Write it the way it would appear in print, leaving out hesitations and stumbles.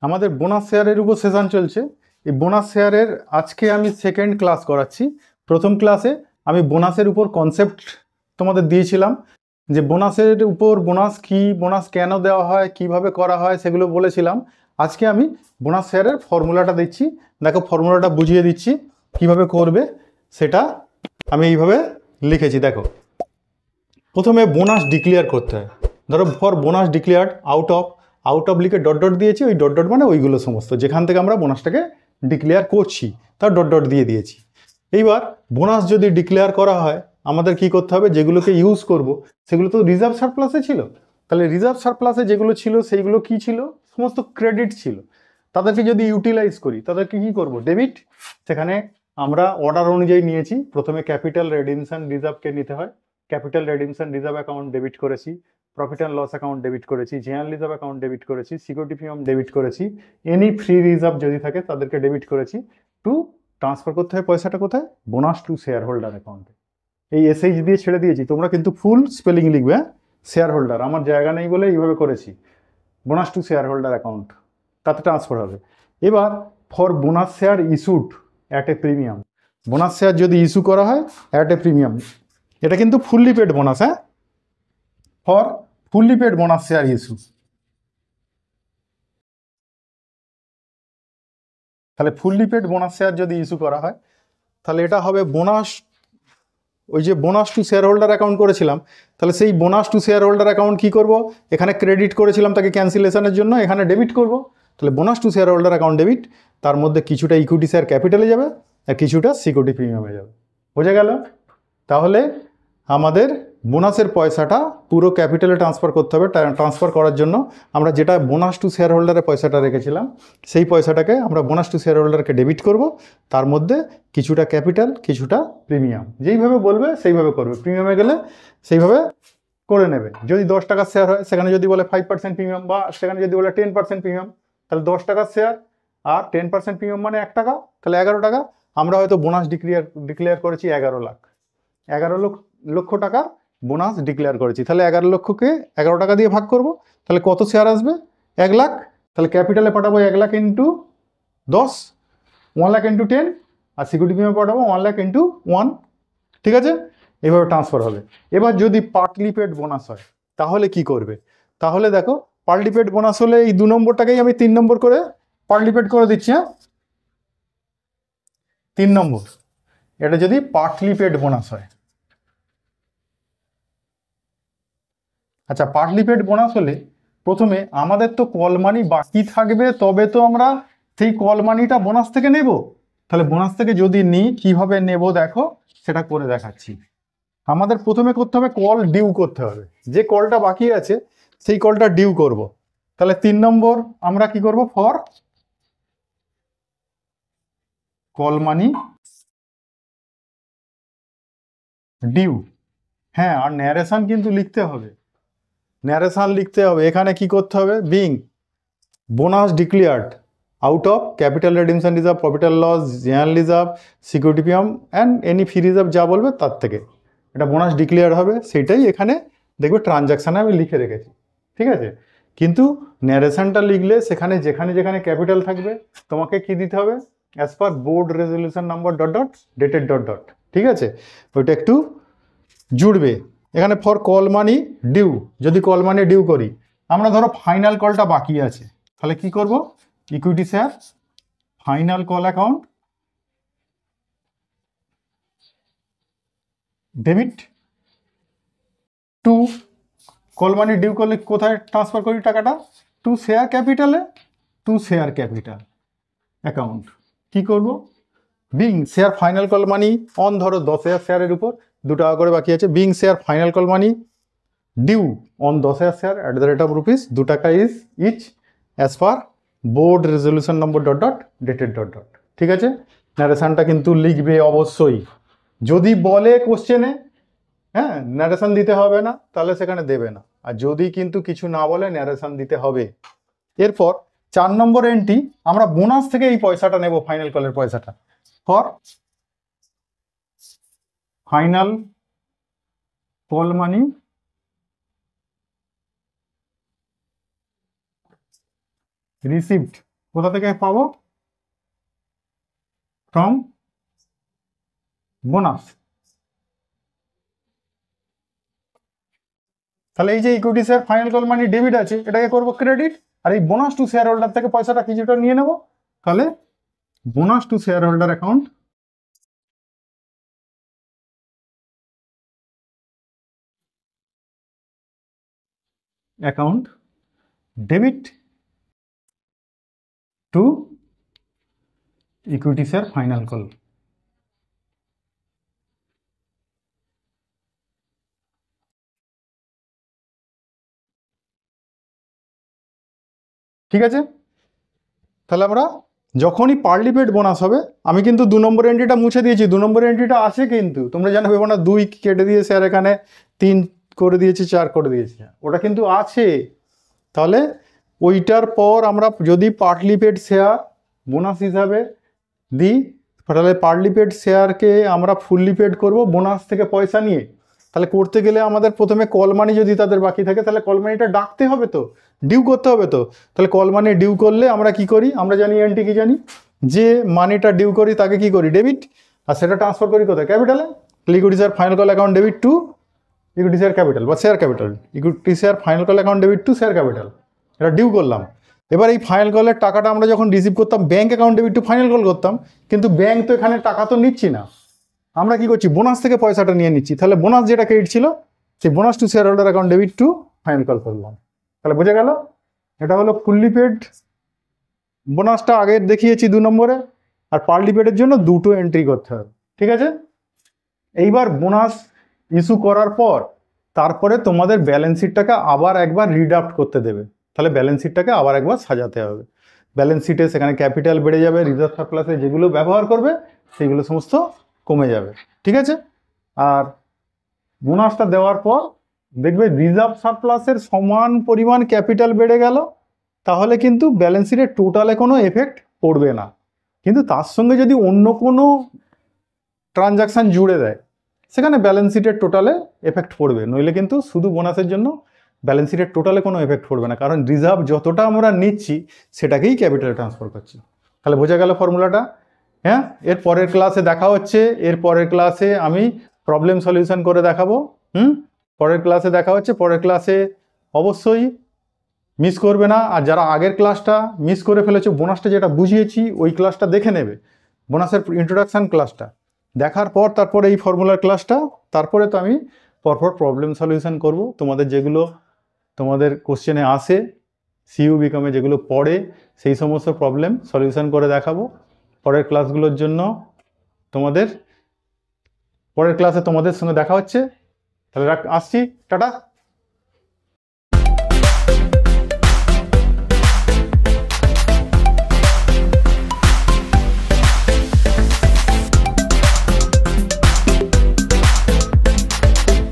আমাদের বোনাস শেয়ারের উপর সেশন চলছে। এই বোনাস শেয়ারের আজকে আমি সেকেন্ড ক্লাস করাচ্ছি। প্রথম ক্লাসে আমি বোনাসের উপর কনসেপ্ট তোমাদের দিয়েছিলাম, যে বোনাসের উপর বোনাস কি, বোনাস কেন দেওয়া হয়, কিভাবে করা হয় সেগুলো বলেছিলাম। আজকে আমি বোনাস শেয়ারের ফর্মুলাটা দিচ্ছি। দেখো ফর্মুলাটা বুঝিয়ে দিচ্ছি কিভাবে করবে, সেটা আমি এইভাবে লিখেছি। দেখো, প্রথমে বোনাস ডিক্লেয়ার করতে হয়। ধরো for bonus declared out of লিখে ডট ডট দিয়েছি। ওই ডট ডট মানে ওইগুলো সমস্ত যেখান থেকে আমরা বোনাসটাকে ডিক্লেয়ার করছি তার ডট ডট দিয়ে দিয়েছি। এইবার বোনাস যদি ডিক্লেয়ার করা হয় আমাদের কি করতে হবে, যেগুলোকে ইউজ করব সেগুলো তো রিজার্ভ সারপ্লাসে ছিল। তাহলে রিজার্ভ সারপ্লাসে যেগুলো ছিল সেইগুলো কি ছিল, সমস্ত ক্রেডিট ছিল। তাদেরকে যদি ইউটিলাইজ করি তাদেরকে কি করব, ডেবিট। সেখানে আমরা অর্ডার অনুযায়ী নিয়েছি। প্রথমে ক্যাপিটাল রেডিমশন রিজার্ভকে নিতে হয়। Capital redemption reserve account debit করেছি, profit and loss account debit করেছি, জেনারেল রিজার্ভ অ্যাকাউন্ট ডেবিট করেছি, সিকিউরিটি প্রিমিয়াম ডেবিট করেছি, এনি ফ্রি রিজার্ভ যদি থাকে তাদেরকে ডেবিট করেছি। টু ট্রান্সফার করতে হয় পয়সাটা কোথায়, বোনাস টু শেয়ার হোল্ডার অ্যাকাউন্টে। এই এসএইচ দিয়ে ছেড়ে দিয়েছি, তোমরা কিন্তু ফুল স্পেলিং লিখবে। হ্যাঁ, শেয়ার হোল্ডার আমার জায়গা নেই বলে এইভাবে করেছি। Bonus to share holder account, তাতে ট্রান্সফার হবে। এবার for bonus share issued at a premium, bonus share যদি ইস্যু করা হয় অ্যাট এ প্রিমিয়াম, এটা কিন্তু ফুললি পেড বোনাস। হ্যাঁ, for fully paid bonus share issue, তাহলে ফুললি পেড বোনাস শেয়ার যদি ইস্যু করা হয় তাহলে এটা হবে বোনাস, ওই যে bonus to share holder account করেছিলাম, তাহলে সেই bonus to share holder account কী করবো, এখানে ক্রেডিট করেছিলাম তাকে ক্যান্সেলেশনের জন্য, এখানে ডেবিট করব। তাহলে bonus to share holder account debit, তার মধ্যে কিছুটা ইকুইটি শেয়ার ক্যাপিটালে যাবে আর কিছুটা সিকিউরিটি প্রিমিয়ামে যাবে। বোঝা গেল? তাহলে আমাদের বোনাসের পয়সাটা পুরো ক্যাপিটালে ট্রান্সফার করতে হবে। ট্রান্সফার করার জন্য আমরা যেটা বোনাস টু শেয়ার হোল্ডারের পয়সাটা রেখেছিলাম সেই পয়সাটাকে আমরা বোনাস টু শেয়ার হোল্ডারকে ডেবিট করব। তার মধ্যে কিছুটা ক্যাপিটাল কিছুটা প্রিমিয়াম, যেইভাবে বলবে সেইভাবে করবে। প্রিমিয়ামে গেলে সেইভাবে করে নেবে। যদি 10 টাকার শেয়ার হয় সেখানে যদি বলে 5% প্রিমিয়াম, বা সেখানে যদি বলে 10% প্রিমিয়াম, তাহলে 10 টাকার শেয়ার আর 10% প্রিমিয়াম মানে 1 টাকা, তাহলে 11 টাকা। আমরা হয়তো বোনাস ডিক্লেয়ার করেছি 11 লাখ, 11 লক্ষ টাকা বোনাস ডিক্লেয়ার করেছি। তাহলে 11 লক্ষকে 11 টাকা দিয়ে ভাগ করব, তাহলে কত শেয়ার আসবে, 1 লাখ। তাহলে ক্যাপিটালে পাঠাবো 1 লাখ ইন্টু 10, 1 লাখ ইন্টু 10, আর সিকিউরিটি প্রিমিয়াম পাঠাবো 1 লাখ ইন্টু 1। ঠিক আছে, এভাবে ট্রান্সফার হবে। এবার যদি পার্টলি পেড বোনাস হয় তাহলে কি করবে, তাহলে দেখো পার্টলি পেড বোনাস হলে এই 2 নম্বরটাকেই আমি 3 নম্বর করে পার্টলি পেড করে দিচ্ছি। হ্যাঁ, 3 নম্বর, এটা যদি পার্টলি পেড বোনাস হয়। আচ্ছা, পার্টলি পেড বোনাস হলে প্রথমে আমাদের তো কল মানি বাকি থাকবে, তবে তো আমরা সেই কল মানিটা বোনাস থেকে নেব। তাহলে বোনাস থেকে যদি নিই কিভাবে নেব দেখো, সেটা করে দেখাচ্ছি। আমাদের প্রথমে করতে হবে কল ডিউ করতে হবে, যে কলটা বাকি আছে সেই কলটা ডিউ করব। তাহলে 3 নম্বর আমরা কি করব, ফর কল মানি ডিউ। হ্যাঁ, আর ন্যারেশন কিন্তু লিখতে হবে, ন্যারেশন লিখতে হবে। এখানে কি করতে হবে, being bonus declared out of capital redemption reserve, profit and loss, general reserve, security premium and any free reserve, যা বলবে তার থেকে এটা বোনাস ডিক্লেয়ার হবে। সেটাই এখানে দেখবে ট্রানজাকশানে আমি লিখে রেখেছি। ঠিক আছে, কিন্তু ন্যারেশনটা লিখলে সেখানে যেখানে যেখানে ক্যাপিটাল থাকবে তোমাকে কি দিতে হবে, as per board resolution number dot dot dated dot dot. ঠিক আছে, ওইটা একটু জুড়বে। এখানে ফর কল মানি ডিউ, যদি কল মানি ডিউ করি, আমরা ধরো ফাইনাল কলটা বাকি আছে, তাহলে কি করব, equity share final call account debit to call money due করলে কোথায় ট্রান্সফার করি টাকাটা, টু শেয়ার ক্যাপিটালে, টু শেয়ার ক্যাপিটাল অ্যাকাউন্ট। কি করব, being share final call money on, ধরো 10,000 শেয়ারের উপর 2 টাকা করে বাকি আছে, being share final call money due on 10,000 share at the rate of rupees 2 টাকা is each as per board resolution number dot dot dated dot dot. ঠিক আছে, ন্যারেশনটা কিন্তু লিখবে অবশ্যই। যদি বলে কোশ্চেনে হ্যাঁ ন্যারেশন দিতে হবে না, তাহলে সেখানে দেবে না। আর যদি কিন্তু কিছু না বলে ন্যারেশন দিতে হবে। এরপর 4 নম্বর এন্ট্রি, আমরা বোনাস থেকে এই পয়সাটা নেব, ফাইনাল কলের পয়সাটা। For final call money received কোথা থেকে পাবো? From bonus. তাহলে এই যে ইকুইটি শেয়ার ফাইনাল কল মানি ডেবিট আছে, এটাকে করবো ক্রেডিট, আর এই বোনাস টু শেয়ার হোল্ডার থেকে পয়সাটা কিছুটা নিয়ে নেবো। তাহলে bonus to share holder account debit to equity share final call. ঠিক আছে, তাহলে আমরা যখনই পার্লি পেড বোনাস হবে, আমি কিন্তু 2 নম্বর এন্ট্রিটা মুছে দিয়েছি, 2 নম্বর এন্ট্রিটা আছে কিন্তু তোমরা জানো ভেবো না 2 কেটে দিয়েছে আর এখানে 3 করে দিয়েছি, 4 করে দিয়েছি, ওটা কিন্তু আছে। তাহলে ওইটার পর আমরা যদি পার্টলি পেড শেয়ার বোনাস হিসাবে দিই, তাহলে পার্টলি পেড শেয়ারকে আমরা ফুললি পেড করব বোনাস থেকে পয়সা নিয়ে। তাহলে করতে গেলে আমাদের প্রথমে কল মানি যদি তাদের বাকি থাকে, তাহলে কল মানিটা ডাকতে হবে তো, ডিউ করতে হবে তো। তাহলে কল মানি ডিউ করলে আমরা কি করি, আমরা জানি এনটি কি জানি, যে মানিটা ডিউ করি তাকে কি করি, ডেবিট, আর সেটা ট্রান্সফার করি কোথায়, ক্যাপিটালে। Equity share final call account debit to equity share capital বা share capital, equity share final call account debit to share capital, এটা ডিউ করলাম। এবার এই ফাইনাল কলের টাকাটা আমরা যখন রিসিভ করতাম bank account debit two final call করতাম, কিন্তু ব্যাঙ্ক তো এখানে টাকা তো নিচ্ছি না, আমরা কি করছি, বোনাস থেকে পয়সাটা নিয়ে নিচ্ছি। তাহলে বোনাস যেটা ক্রেডিট ছিল, সেই bonus to share holder account debit two final call করলাম। তাহলে বোঝা গেল, এটা হলো ফুললি পেড বোনাসটা আগে দেখিয়েছি 2 নম্বরে, আর পার্লি পেডের জন্য দুটো এন্ট্রি করতে হবে। ঠিক আছে, এইবার বোনাস ইস্যু করার পর তারপরে তোমাদের ব্যালেন্স শিটটাকে আবার একবার রিডাপ্ট করতে দেবে। তাহলে ব্যালেন্স শিটটাকে আবার একবার সাজাতে হবে। ব্যালেন্স শিটে সেখানে ক্যাপিটাল বেড়ে যাবে, রিজার্ভ সারপ্লাসে যেগুলো ব্যবহার করবে সেগুলো সমস্ত কমে যাবে। ঠিক আছে, আর বোনাসটা দেওয়ার পর দেখবে রিজার্ভ সারপ্লাসের সমান পরিমাণ ক্যাপিটাল বেড়ে গেল, তাহলে কিন্তু ব্যালেন্স শিটের টোটালে কোনো এফেক্ট পড়বে না। কিন্তু তার সঙ্গে যদি অন্য কোনো ট্রানজাকশান জুড়ে দেয়, সেখানে ব্যালেন্স শিটের টোটালে এফেক্ট পড়বে, নইলে কিন্তু শুধু বোনাসের জন্য ব্যালেন্স শিটের টোটালে কোনো এফেক্ট পড়বে না, কারণ রিজার্ভ যতটা আমরা নিচ্ছি সেটাকেই ক্যাপিটালে ট্রান্সফার করছি। তাহলে বোঝা গেল ফর্মুলাটা। হ্যাঁ, এর পরের ক্লাসে দেখা হচ্ছে, এর পরের ক্লাসে আমি প্রবলেম সলিউশন করে দেখাবো। পরের ক্লাসে দেখা হচ্ছে, পরের ক্লাসে অবশ্যই মিস করবে না। আর যারা আগের ক্লাসটা মিস করে ফেলেছো, বোনাসটা যেটা বুঝিয়েছি ওই ক্লাসটা দেখে নেবে, বোনাসের ইন্ট্রোডাকশান ক্লাসটা দেখার পর তারপরে এই ফর্মুলার ক্লাসটা, তারপরে তো আমি পরপর প্রবলেম সলিউশন করব। তোমাদের যেগুলো তোমাদের কোশ্চেনে আসে, সিইউ বিকমে যেগুলো পড়ে, সেই সমস্ত প্রবলেম সলিউশন করে দেখাবো পরের ক্লাসগুলোর জন্য। তোমাদের পরের ক্লাসে তোমাদের সঙ্গে দেখা হচ্ছে। তাহলে আসছি, টাটা।